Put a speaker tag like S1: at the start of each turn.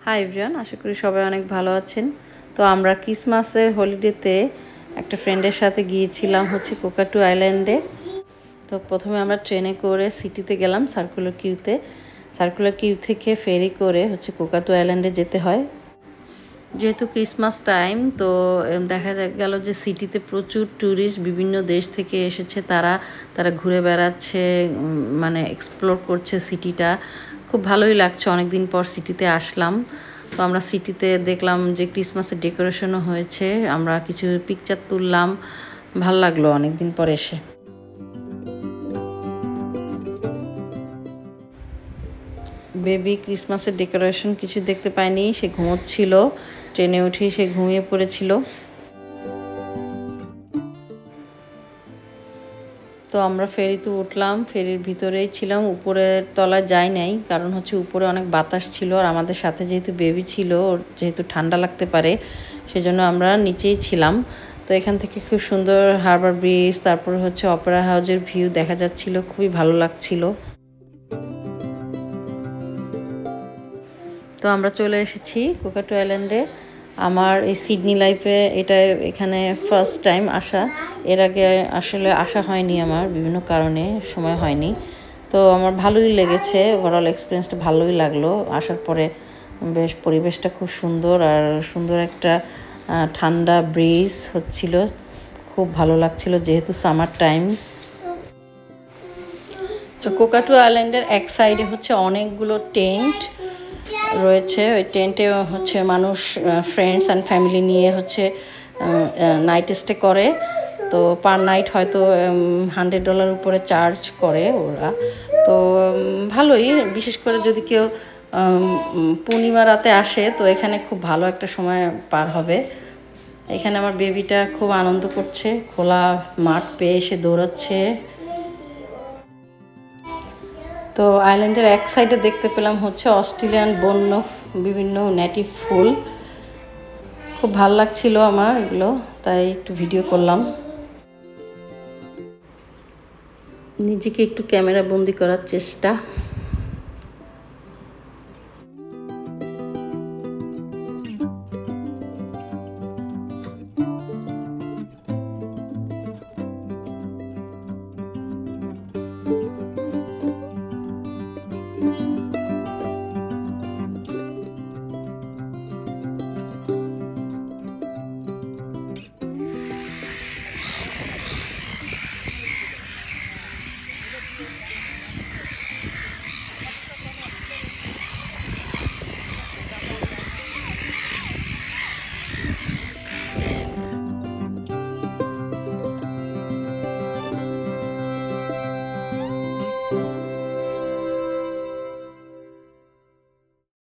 S1: Hi everyone, আশা করি সবাই অনেক ভালো আছেন। তো আমরা ক্রিসমাসের হলিডেতে একটা ফ্রেন্ডের সাথে গিয়েছিলাম কোকাটু আইল্যান্ডে। তো প্রথমে আমরা ট্রেনে করে সিটিতে গেলাম, সার্কুলার কিউ থেকে ফেরি করে কোকাটু আইল্যান্ডে যেতে হয়। যেহেতু ক্রিসমাস টাইম, তো দেখা গেল যে সিটিতে প্রচুর ট্যুরিস্ট বিভিন্ন দেশ থেকে এসেছে। তারা ঘুরে বেড়াচ্ছে, মানে এক্সপ্লোর করছে সিটিটা। খুব ভালোই লাগছে, অনেক দিন পর সিটিতে আসলাম। তো আমরা সিটিতে দেখলাম যে ক্রিসমাসের ডেকোরেশনও হয়েছে, আমরা কিছু পিকচার তুললাম, ভাল লাগলো অনেক দিন পর এসে। বেবি ক্রিসমাসের ডেকোরেশন কিছু দেখতে পায়নি, সে ঘুমোচ্ছিল। ট্রেনে উঠেই সে ঘুমিয়ে পড়েছিল। তো আমরা ফেরিতে উঠলাম, ফেরির ভিতরেই ছিলাম, উপরের তলায় যাই নাই, কারণ উপরে অনেক বাতাস ছিল, আর আমাদের সাথে যেহেতু বেবি ছিল, ওর যেহেতু ঠান্ডা লাগতে পারে, সেজন্য আমরা নিচেই ছিলাম। তো এখান থেকে খুব সুন্দর হারবার ব্রিজ, তারপর অপেরা হাউসের ভিউ দেখা যাচ্ছিল, খুবই ভালো লাগছিল। তো আমরা চলে এসেছি কোকাটু আইল্যান্ডে। আমার এই সিডনি লাইফে এখানে ফার্স্ট টাইম আসা। এর আগে আসলে আসা হয়নি, আমার বিভিন্ন কারণে সময় হয়নি। তো আমার ভালোই লেগেছে, ওভারঅল এক্সপিরিয়েন্সটা ভালোই লাগলো। আসার পরে বেশ পরিবেশটা খুব সুন্দর, আর সুন্দর একটা ঠান্ডা ব্রিজ হচ্ছিল, খুব ভালো লাগছিল যেহেতু সামার টাইম। তো কোকাটু আইল্যান্ডের এক সাইডে অনেকগুলো টেন্ট রয়েছে। ওই টেন্টে মানুষ ফ্রেন্ডস অ্যান্ড ফ্যামিলি নিয়ে নাইট স্টে করে। তো পার নাইট হয়তো $100 উপরে চার্জ করে ওরা। তো ভালোই, বিশেষ করে যদি কেউ পূর্ণিমা রাতে আসে, তো এখানে খুব ভালো একটা সময় পার হবে। এখানে আমার বেবিটা খুব আনন্দ করছে, খোলা মাঠ পেয়ে এসে দৌড়াচ্ছে। তো আইল্যান্ডের এক সাইডে দেখতে পেলাম অস্ট্রেলিয়ান বন্য বিভিন্ন নেটিভ ফুল, খুব ভাল লাগছিল আমার এগুলো, তাই একটু ভিডিও করলাম। নিজেকে একটু ক্যামেরা বন্দি করার চেষ্টা।